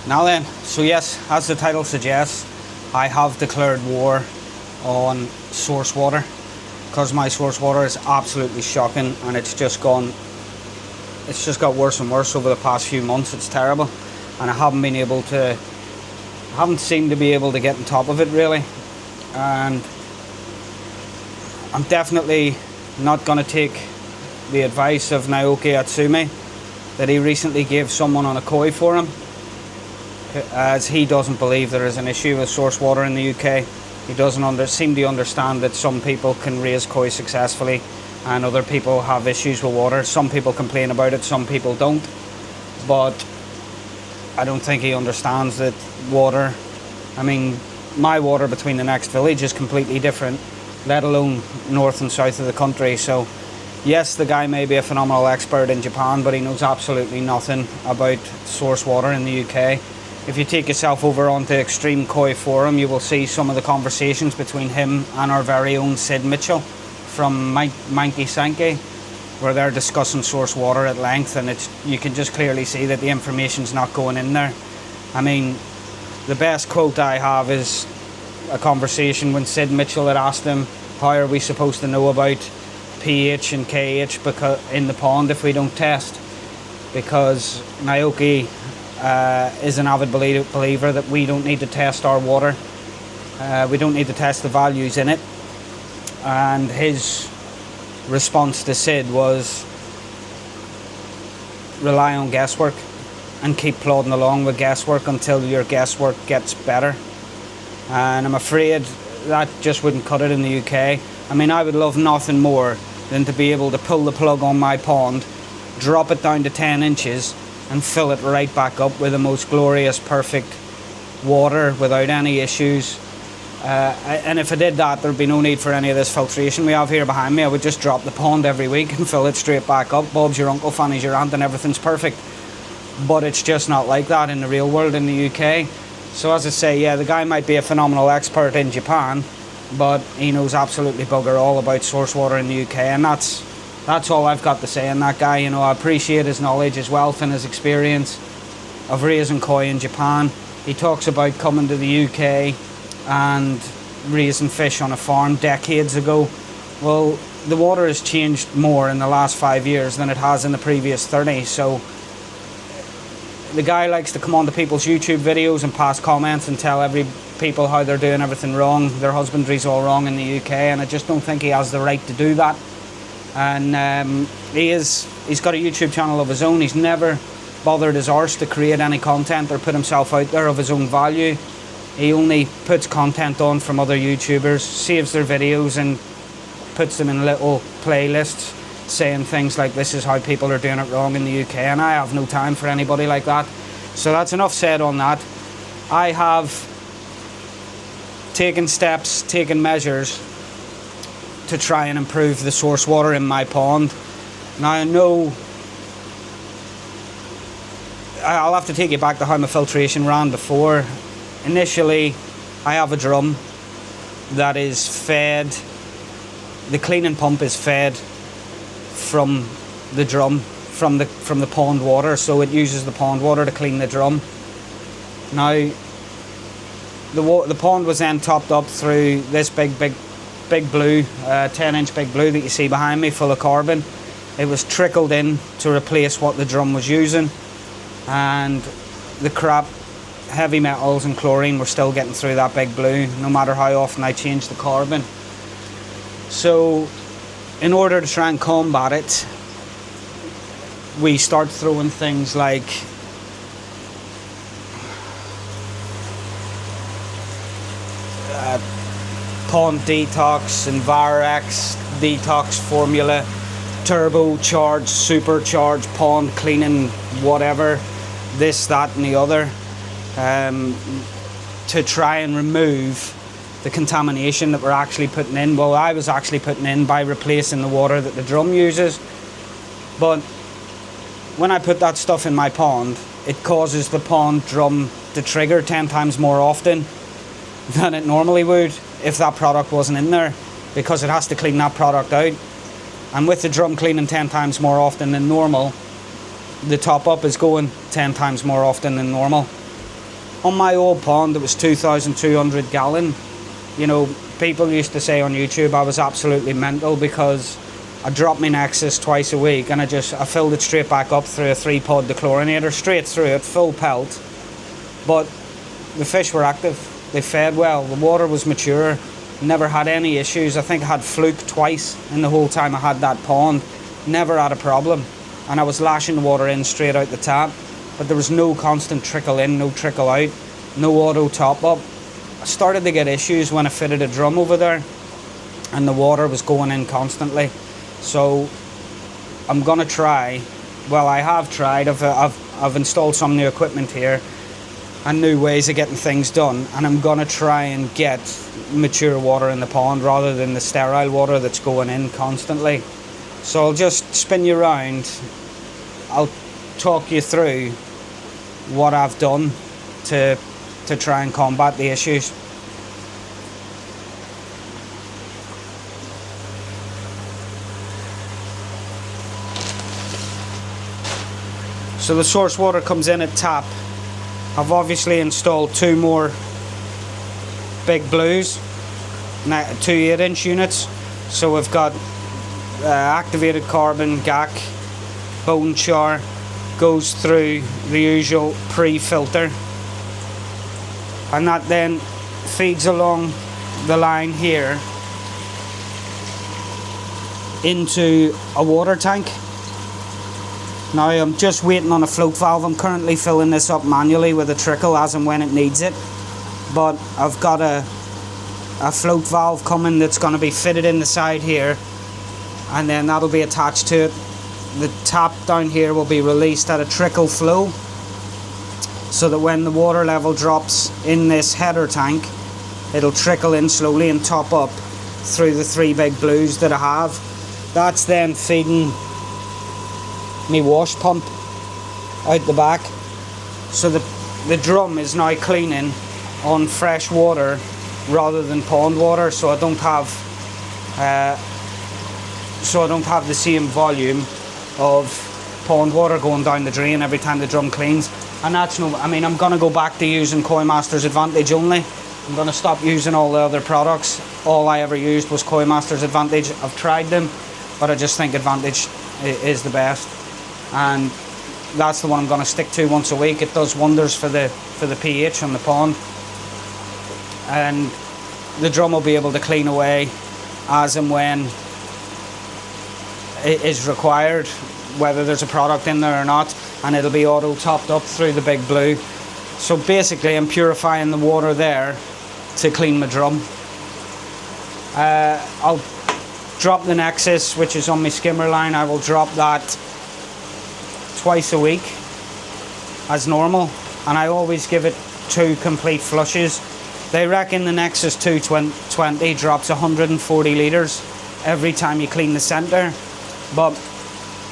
Now then, so yes, as the title suggests, I have declared war on source water, because my source water is absolutely shocking, and it's just got worse and worse over the past few months. It's terrible, and I haven't seemed to be able to get on top of it really, and I'm definitely not going to take the advice of Naoki Atsumi that he recently gave someone on a koi forum, as he doesn't believe there is an issue with source water in the UK. He doesn't seem to understand that some people can raise koi successfully and other people have issues with water. Some people complain about it, some people don't, but I don't think he understands that water, I mean, my water between the next village is completely different, let alone north and south of the country. So yes, the guy may be a phenomenal expert in Japan, but he knows absolutely nothing about source water in the UK. If you take yourself over onto Extreme Koi Forum, you will see some of the conversations between him and our very own Sid Mitchell from Manky Sankey, where they're discussing source water at length, and you can just clearly see that the information's not going in there. I mean, the best quote I have is a conversation when Sid Mitchell had asked him, how are we supposed to know about pH and KH in the pond if we don't test? Because Naoki is an avid believer that we don't need to test our water. We don't need to test the values in it. And his response to Sid was, rely on guesswork and keep plodding along with guesswork until your guesswork gets better. And I'm afraid that just wouldn't cut it in the UK. I mean, I would love nothing more than to be able to pull the plug on my pond, drop it down to 10 inches and fill it right back up with the most glorious, perfect water without any issues. And if I did that, there'd be no need for any of this filtration we have here behind me. I would just drop the pond every week and fill it straight back up. Bob's your uncle, Fanny's your aunt, and everything's perfect. But it's just not like that in the real world in the UK. So as I say, yeah, the guy might be a phenomenal expert in Japan, but he knows absolutely bugger all about source water in the UK, and that's all I've got to say on that guy. You know, I appreciate his knowledge, his wealth and his experience of raising koi in Japan. He talks about coming to the UK and raising fish on a farm decades ago. Well, the water has changed more in the last 5 years than it has in the previous 30, so the guy likes to come on to people's YouTube videos and pass comments and tell people how they're doing everything wrong, their husbandry's all wrong in the UK, and I just don't think he has the right to do that. And he's got a YouTube channel of his own. He's never bothered his arse to create any content or put himself out there of his own value. He only puts content on from other YouTubers, saves their videos and puts them in little playlists saying things like, this is how people are doing it wrong in the UK, and I have no time for anybody like that. So that's enough said on that. I have taken steps, taken measures to try and improve the source water in my pond. Now I know I'll have to take you back to how my filtration ran before. Initially, I have a drum that is fed, the cleaning pump is fed from the drum, from the pond water, so it uses the pond water to clean the drum. Now, the pond was then topped up through this big blue, 10-inch big blue that you see behind me, full of carbon. It was trickled in to replace what the drum was using, and the crap, heavy metals and chlorine were still getting through that big blue, no matter how often I changed the carbon. So, in order to try and combat it, we start throwing things like Pond Detox, Envirex, Detox Formula, turbocharged, supercharged pond cleaning, whatever, this, that and the other, to try and remove the contamination that we're actually putting in. Well, I was actually putting in by replacing the water that the drum uses. But when I put that stuff in my pond, it causes the pond drum to trigger 10 times more often than it normally would if that product wasn't in there, because it has to clean that product out. And with the drum cleaning 10 times more often than normal, the top up is going 10 times more often than normal. On my old pond, it was 2,200 gallon. You know, people used to say on YouTube I was absolutely mental because I dropped my Nexus twice a week and I filled it straight back up through a 3-pod dechlorinator, straight through it, full pelt. But the fish were active, they fed well, the water was mature, never had any issues. I think I had fluke twice in the whole time I had that pond, never had a problem. And I was lashing the water in straight out the tap, but there was no constant trickle in, no trickle out, no auto top up. I started to get issues when I fitted a drum over there and the water was going in constantly. So I'm gonna try, well, I have tried, I've installed some new equipment here and new ways of getting things done, and I'm gonna try and get mature water in the pond rather than the sterile water that's going in constantly. So I'll just spin you around, I'll talk you through what I've done to try and combat the issues. So the source water comes in at tap. I've obviously installed 2 more big blues, 2 8-inch units. So we've got activated carbon, GAC, bone char, goes through the usual pre-filter, and that then feeds along the line here into a water tank. Now I'm just waiting on a float valve. I'm currently filling this up manually with a trickle as and when it needs it, but I've got a float valve coming that's going to be fitted in the side here, and then that'll be attached to it. The tap down here will be released at a trickle flow, so that when the water level drops in this header tank, it'll trickle in slowly and top up through the 3 big blues that I have. That's then feeding me wash pump out the back, so the drum is now cleaning on fresh water rather than pond water, so I don't have the same volume of pond water going down the drain every time the drum cleans. And that's no, I mean, I'm going to go back to using Koi Master's Advantage only. I'm going to stop using all the other products. All I ever used was Koi Master's Advantage. I've tried them, but I just think Advantage is the best, and that's the one I'm going to stick to once a week. It does wonders for the pH on the pond, and the drum will be able to clean away as and when it is required, whether there's a product in there or not, and it'll be auto topped up through the big blue. So basically I'm purifying the water there to clean my drum. I'll drop the Nexus, which is on my skimmer line. I will drop that twice a week as normal, and I always give it 2 complete flushes. They reckon the Nexus 220 drops 140 litres every time you clean the centre, but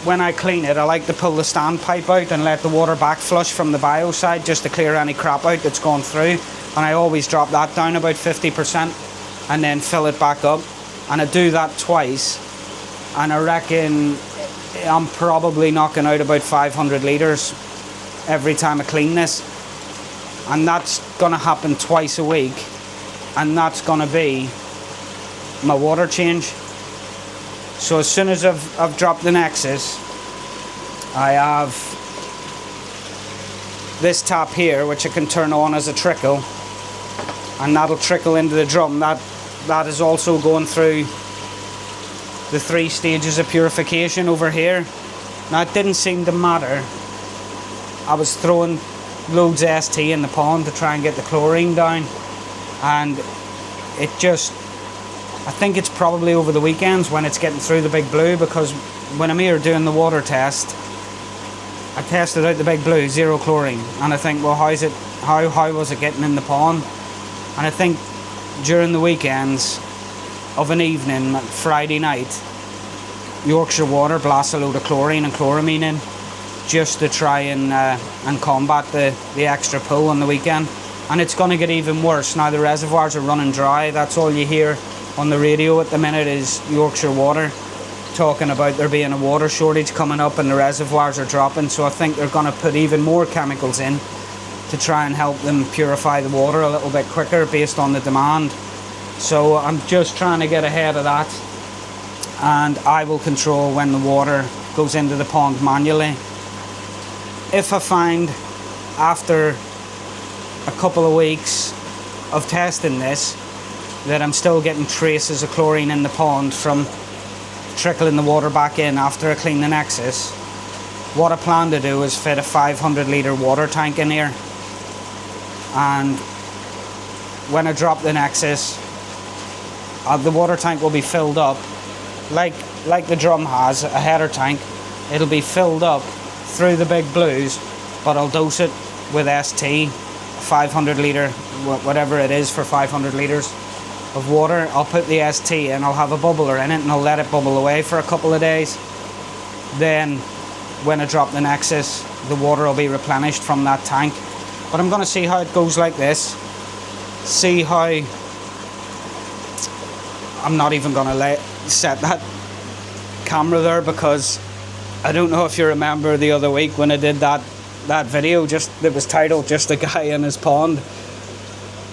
when I clean it, I like to pull the standpipe out and let the water back flush from the bio side just to clear any crap out that's gone through, and I always drop that down about 50% and then fill it back up, and I do that twice, and I reckon I'm probably knocking out about 500 litres every time I clean this, and that's going to happen twice a week, and that's going to be my water change. So as soon as I've dropped the Nexus, I have this tap here which I can turn on as a trickle, and that'll trickle into the drum. That is also going through the 3 stages of purification over here. Now it didn't seem to matter. I was throwing loads of ST in the pond to try and get the chlorine down, and it just, I think it's probably over the weekends when it's getting through the big blue, because when I'm here doing the water test, I tested out the big blue, 0 chlorine, and I think, well, how was it getting in the pond? And I think during the weekends of an evening, Friday night, Yorkshire Water blasts a load of chlorine and chloramine in just to try and combat the extra pull on the weekend. And it's going to get even worse. Now the reservoirs are running dry. That's all you hear on the radio at the minute is Yorkshire Water talking about there being a water shortage coming up and the reservoirs are dropping. So I think they're going to put even more chemicals in to try and help them purify the water a little bit quicker based on the demand. So I'm just trying to get ahead of that, and I will control when the water goes into the pond manually. If I find after a couple of weeks of testing this that I'm still getting traces of chlorine in the pond from trickling the water back in after I clean the nexus, what I plan to do is fit a 500 litre water tank in here, and when I drop the nexus, the water tank will be filled up like the drum has a header tank. It'll be filled up through the big blues, but I'll dose it with ST, 500 litre, whatever it is for 500 litres of water. I'll put the ST in, I'll have a bubbler in it, and I'll let it bubble away for a couple of days. Then when I drop the nexus, the water will be replenished from that tank. But I'm going to see how it goes like this. See how... I'm not even going to set that camera there, because I don't know if you remember the other week when I did that video, that was titled "Just a Guy in His Pond."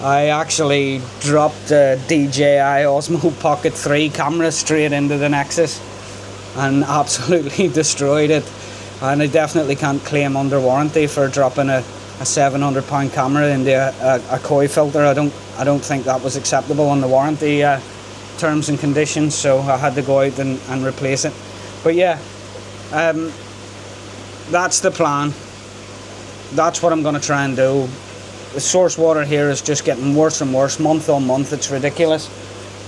I actually dropped a DJI Osmo Pocket 3 camera straight into the nexus and absolutely destroyed it. And I definitely can't claim under warranty for dropping a £700 camera into a koi filter. I don't think that was acceptable on the warranty terms and conditions, so I had to go out and replace it. But yeah, that's the plan. That's what I'm going to try and do. The source water here is just getting worse and worse month on month. It's ridiculous.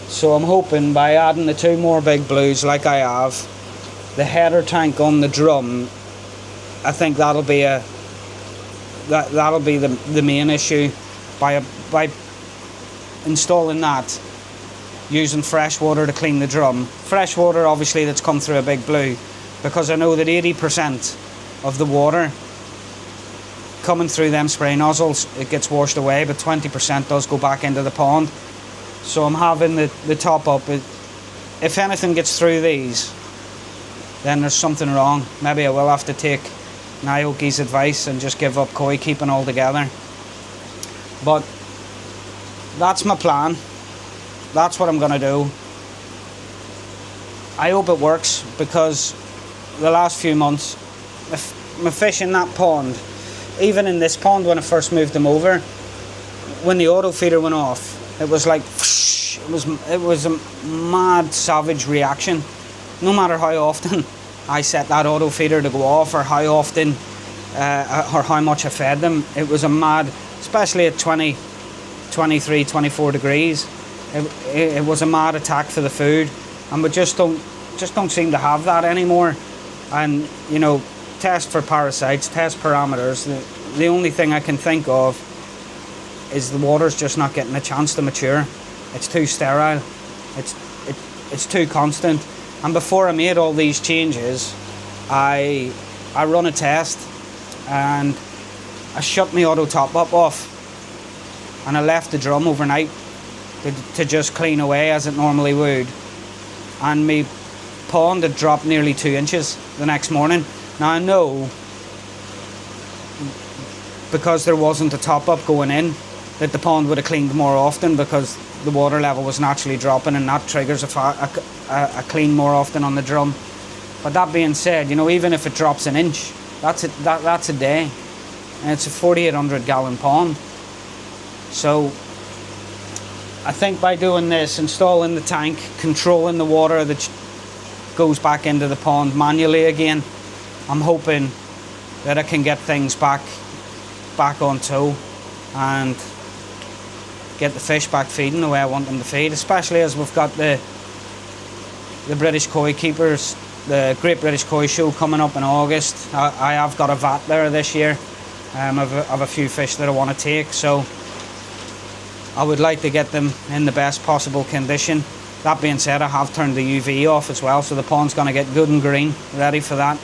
So I'm hoping by adding the 2 more big blues like I have, the header tank on the drum, I think that'll be the main issue. By installing that, using fresh water to clean the drum. Fresh water obviously that's come through a big blue, because I know that 80% of the water coming through them spray nozzles, it gets washed away, but 20% does go back into the pond. So I'm having the top up. If anything gets through these, then there's something wrong. Maybe I will have to take Naoki's advice and just give up koi keeping altogether. But that's my plan. That's what I'm going to do. I hope it works, because the last few months, my fish in that pond, even in this pond when I first moved them over, when the auto feeder went off, it was like whoosh, it was a mad savage reaction. No matter how often I set that auto feeder to go off, or how often or how much I fed them, it was a mad, especially at 20, 23, 24 degrees. It was a mad attack for the food, and we just don't seem to have that anymore. And you know, test for parasites, test parameters. The only thing I can think of is the water's just not getting a chance to mature. It's too sterile. It's too constant. And before I made all these changes, I run a test, and I shut my auto top up off, and I left the drum overnight to just clean away as it normally would, and my pond had dropped nearly 2 inches the next morning. Now I know, because there wasn't a top up going in, that the pond would have cleaned more often, because the water level was naturally dropping, and that triggers a clean more often on the drum. But that being said, you know, even if it drops an inch, that's a day, and it's a 4,800 gallon pond. So I think by doing this, installing the tank, controlling the water that goes back into the pond manually again, I'm hoping that I can get things back on tow and get the fish back feeding the way I want them to feed, especially as we've got the British Koi Keepers, the Great British Koi Show coming up in August. I have got a VAT there this year. I've a few fish that I want to take, so I would like to get them in the best possible condition. That being said, I have turned the UV off as well, so the pond's going to get good and green, ready for that.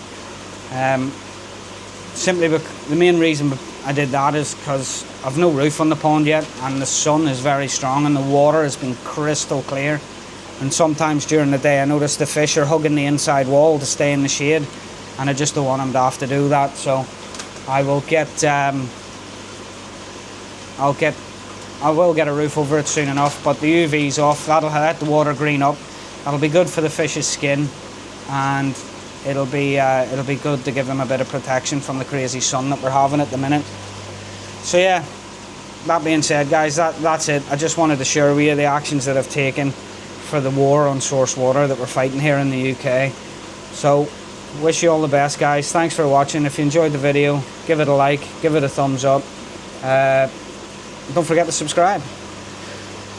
Simply the main reason I did that is because I've no roof on the pond yet, and the sun is very strong, and the water has been crystal clear. And sometimes during the day I notice the fish are hugging the inside wall to stay in the shade, and I just don't want them to have to do that. So I will get I will get a roof over it soon enough, but the UV's off. That'll let the water green up. That'll be good for the fish's skin, and it'll be good to give them a bit of protection from the crazy sun that we're having at the minute. So yeah, that being said, guys, that's it. I just wanted to share with you the actions that I've taken for the war on source water that we're fighting here in the UK. So wish you all the best, guys. Thanks for watching. If you enjoyed the video, give it a like, give it a thumbs up. Don't forget to subscribe.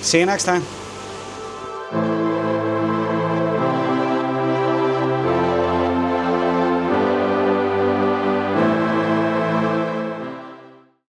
See you next time.